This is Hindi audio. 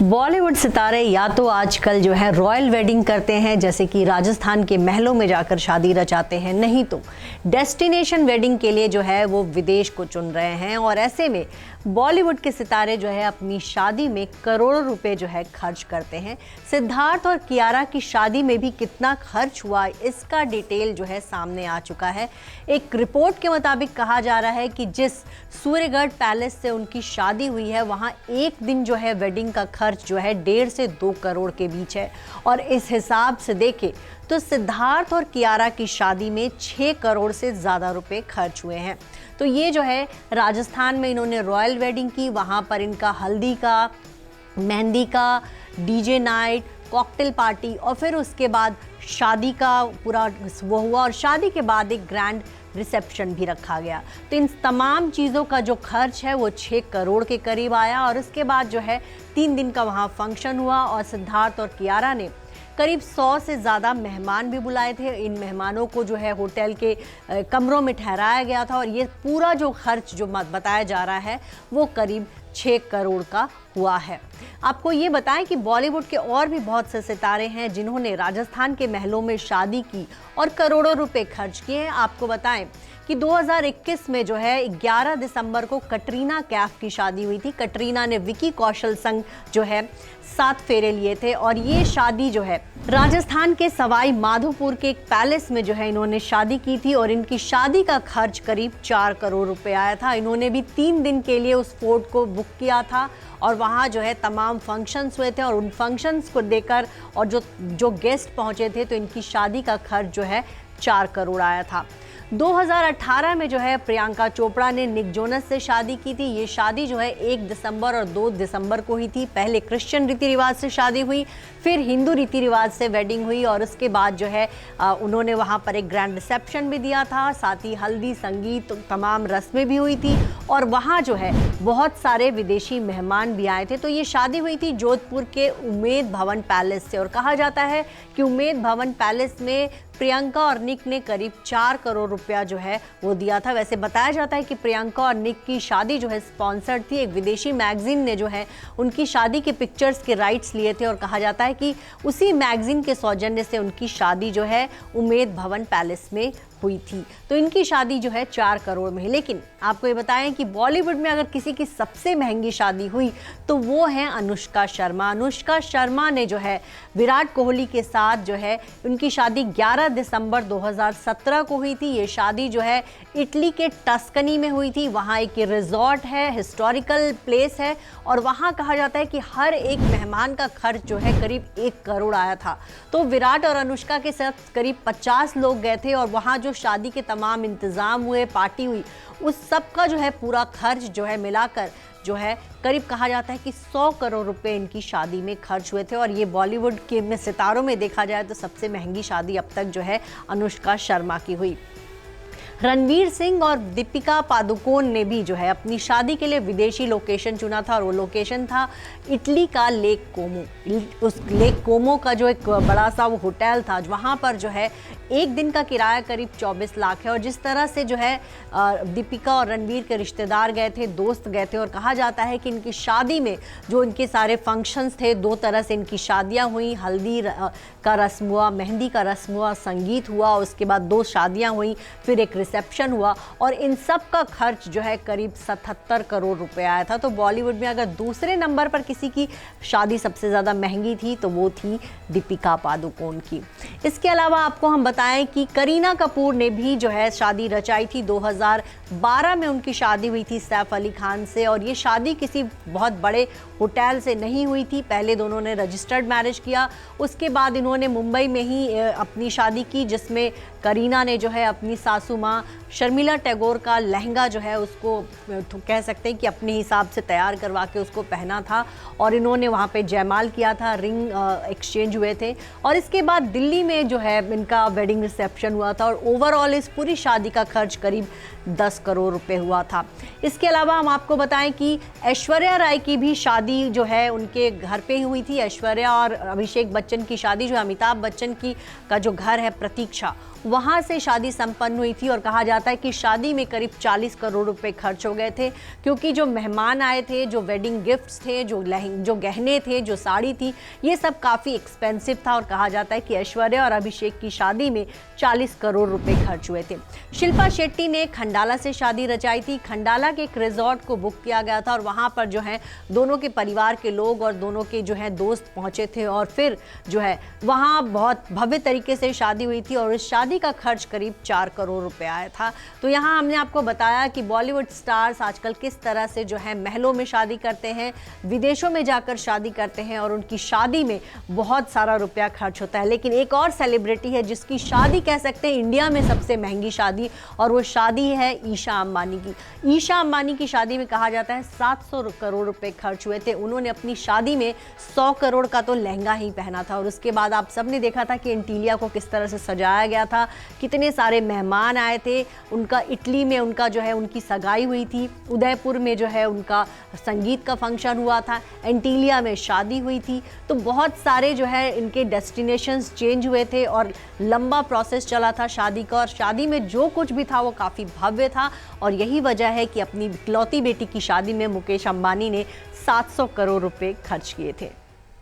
बॉलीवुड सितारे या तो आजकल जो है रॉयल वेडिंग करते हैं, जैसे कि राजस्थान के महलों में जाकर शादी रचाते हैं, नहीं तो डेस्टिनेशन वेडिंग के लिए जो है वो विदेश को चुन रहे हैं। और ऐसे में बॉलीवुड के सितारे जो है अपनी शादी में करोड़ों रुपए जो है खर्च करते हैं। सिद्धार्थ और कियारा की शादी में भी कितना खर्च हुआ, इसका डिटेल जो है सामने आ चुका है। एक रिपोर्ट के मुताबिक कहा जा रहा है कि जिस सूर्यगढ़ पैलेस से उनकी शादी हुई है, वहाँ एक दिन जो है वेडिंग का खर्च जो है 1.5 से 2 करोड़ के बीच है। और इस हिसाब से देखें तो सिद्धार्थ और कियारा की शादी में 6 करोड़ से ज़्यादा रुपए खर्च हुए हैं। तो ये जो है राजस्थान में इन्होंने रॉयल वेडिंग की, वहाँ पर इनका हल्दी का, मेहंदी का, डीजे नाइट, कॉकटेल पार्टी और फिर उसके बाद शादी का पूरा वो हुआ और शादी के बाद एक ग्रैंड रिसेप्शन भी रखा गया। तो इन तमाम चीज़ों का जो खर्च है वो 6 करोड़ के करीब आया। और उसके बाद जो है 3 दिन का वहाँ फंक्शन हुआ और सिद्धार्थ और कियारा ने करीब 100 से ज़्यादा मेहमान भी बुलाए थे। इन मेहमानों को जो है होटल के कमरों में ठहराया गया था और ये पूरा जो खर्च जो बताया जा रहा है वो करीब 6 करोड़ का हुआ है। आपको ये बताएं कि बॉलीवुड के और भी बहुत से सितारे हैं जिन्होंने राजस्थान के महलों में शादी की और करोड़ों रुपए खर्च किए हैं। आपको बताएं कि 2021 में जो है 11 दिसंबर को कटरीना कैफ की शादी हुई थी। कटरीना ने विकी कौशल संग जो है 7 फेरे लिए थे और ये शादी जो है राजस्थान के सवाई माधोपुर के एक पैलेस में जो है इन्होंने शादी की थी और इनकी शादी का खर्च करीब 4 करोड़ रुपए आया था। इन्होंने भी 3 दिन के लिए उस फोर्ट को बुक किया था और वहाँ जो है तमाम फंक्शंस हुए थे और उन फंक्शंस को देखकर और जो गेस्ट पहुँचे थे तो इनकी शादी का खर्च जो है 4 करोड़ आया था। 2018 में जो है प्रियंका चोपड़ा ने निक जोनस से शादी की थी। ये शादी जो है 1 दिसंबर और 2 दिसंबर को हुई थी। पहले क्रिश्चियन रीति रिवाज से शादी हुई, फिर हिंदू रीति रिवाज से वेडिंग हुई और उसके बाद जो है उन्होंने वहाँ पर एक ग्रैंड रिसेप्शन भी दिया था, साथ ही हल्दी, संगीत, तमाम रस्में भी हुई थी और वहाँ जो है बहुत सारे विदेशी मेहमान भी आए थे। तो ये शादी हुई थी जोधपुर के उम्मेद भवन पैलेस से और कहा जाता है कि उम्मेद भवन पैलेस में प्रियंका और निक ने करीब 4 करोड़ रुपया जो है वो दिया था। वैसे बताया जाता है कि प्रियंका और निक की शादी जो है स्पॉन्सर्ड थी। एक विदेशी मैगजीन ने जो है उनकी शादी के पिक्चर्स के राइट्स लिए थे और कहा जाता है कि उसी मैगजीन के सौजन्य से उनकी शादी जो है उम्मेद भवन पैलेस में हुई थी। तो इनकी शादी जो है 4 करोड़ में है। लेकिन आपको ये बताएं कि बॉलीवुड में अगर किसी की सबसे महंगी शादी हुई तो वो है अनुष्का शर्मा। अनुष्का शर्मा ने जो है विराट कोहली के साथ जो है उनकी शादी 11 दिसंबर 2017 को हुई थी। ये शादी जो है इटली के टस्कनी में हुई थी। वहाँ एक रिजॉर्ट है, हिस्टोरिकल प्लेस है और वहाँ कहा जाता है कि हर एक मेहमान का खर्च जो है करीब 1 करोड़ आया था। तो विराट और अनुष्का के साथ करीब 50 लोग गए थे और वहाँ जो शादी के तमाम इंतजाम हुए, पार्टी हुई, उस सब का जो है पूरा खर्च जो है मिलाकर जो है करीब कहा जाता है कि 100 करोड़ रुपए इनकी शादी में खर्च हुए थे। और ये बॉलीवुड के में सितारों में देखा जाए तो सबसे महंगी शादी अब तक जो है अनुष्का शर्मा की हुई। रणवीर सिंह और दीपिका पादुकोण ने भी जो है अपनी शादी के लिए विदेशी लोकेशन चुना था और वो लोकेशन था इटली का लेक कोमो। उस लेक कोमो का जो एक बड़ा सा वो होटल था, वहाँ पर जो है एक दिन का किराया करीब 24 लाख है। और जिस तरह से जो है दीपिका और रणवीर के रिश्तेदार गए थे, दोस्त गए थे और कहा जाता है कि इनकी शादी में जो इनके सारे फंक्शंस थे, 2 तरह से इनकी शादियाँ हुई। हल्दी का रस्म हुआ, मेहंदी का रस्म हुआ, संगीत हुआ, उसके बाद 2 शादियाँ हुई, फिर एक रिसेप्शन हुआ और इन सब का खर्च जो है करीब 77 करोड़ रुपए आया था। तो बॉलीवुड में अगर दूसरे नंबर पर किसी की शादी सबसे ज़्यादा महंगी थी तो वो थी दीपिका पादुकोण की। इसके अलावा आपको हम बताएं कि करीना कपूर ने भी जो है शादी रचाई थी। 2012 में उनकी शादी हुई थी सैफ अली खान से और ये शादी किसी बहुत बड़े होटल से नहीं हुई थी। पहले दोनों ने रजिस्टर्ड मैरिज किया, उसके बाद इन्होंने मुंबई में ही अपनी शादी की, जिसमें करीना ने जो है अपनी सासू माँ शर्मिला टैगोर का लहंगा जो है उसको कह सकते हैं कि अपने हिसाब से तैयार करवा के उसको पहना था और इन्होंने वहाँ पे जयमाल किया था, रिंग एक्सचेंज हुए थे और इसके बाद दिल्ली में जो है इनका वेडिंग रिसेप्शन हुआ था और ओवरऑल इस पूरी शादी का खर्च करीब 10 करोड़ रुपए हुआ था। इसके अलावा हम आपको बताएं कि ऐश्वर्या राय की भी शादी जो है उनके घर पे ही हुई थी। ऐश्वर्या और अभिषेक बच्चन की शादी जो अमिताभ बच्चन की का जो घर है प्रतीक्षा, वहाँ से शादी संपन्न हुई थी और कहा जाता है कि शादी में करीब 40 करोड़ रुपए खर्च हो गए थे, क्योंकि जो मेहमान आए थे, जो वेडिंग गिफ्ट्स थे, जो गहने थे, जो साड़ी थी, ये सब काफ़ी एक्सपेंसिव था। और कहा जाता है कि ऐश्वर्या और अभिषेक की शादी में 40 करोड़ रुपए खर्च हुए थे। शिल्पा शेट्टी ने खंडाला से शादी रचाई थी। खंडाला के एक रिजॉर्ट को बुक किया गया था और वहाँ पर जो है दोनों के परिवार के लोग और दोनों के जो है दोस्त पहुँचे थे और फिर जो है वहाँ बहुत भव्य तरीके से शादी हुई थी और इस शादी का खर्च करीब 4 करोड़ रुपए आया था। तो यहाँ हमने आपको बताया कि बॉलीवुड स्टार्स आजकल किस तरह से जो है महलों में शादी करते हैं, विदेशों में जाकर शादी करते हैं और उनकी शादी में बहुत सारा रुपया खर्च होता है। लेकिन एक और सेलिब्रिटी है जिसकी शादी कह सकते हैं इंडिया में सबसे महंगी शादी, और वो शादी है ईशा अंबानी की। ईशा अंबानी की शादी में कहा जाता है 700 करोड़ रुपए खर्च हुए थे। उन्होंने अपनी शादी में 100 करोड़ का तो लहंगा ही पहना था और उसके बाद आप सबने देखा था कि एंटीलिया को किस तरह से सजाया गया था, कितने सारे मेहमान आए थे। उनका इटली में उनका जो है उनकी सगाई हुई थी, उदयपुर में जो है उनका संगीत का फंक्शन हुआ था, एंटीलिया में शादी हुई थी। तो बहुत सारे जो है इनके डेस्टिनेशंस चेंज हुए थे और लंबा प्रोसेस चला था शादी का, और शादी में जो कुछ भी था वो काफ़ी भव्य था। और यही वजह है कि अपनी इकलौती बेटी की शादी में मुकेश अंबानी ने 700 करोड़ रुपए खर्च किए थे।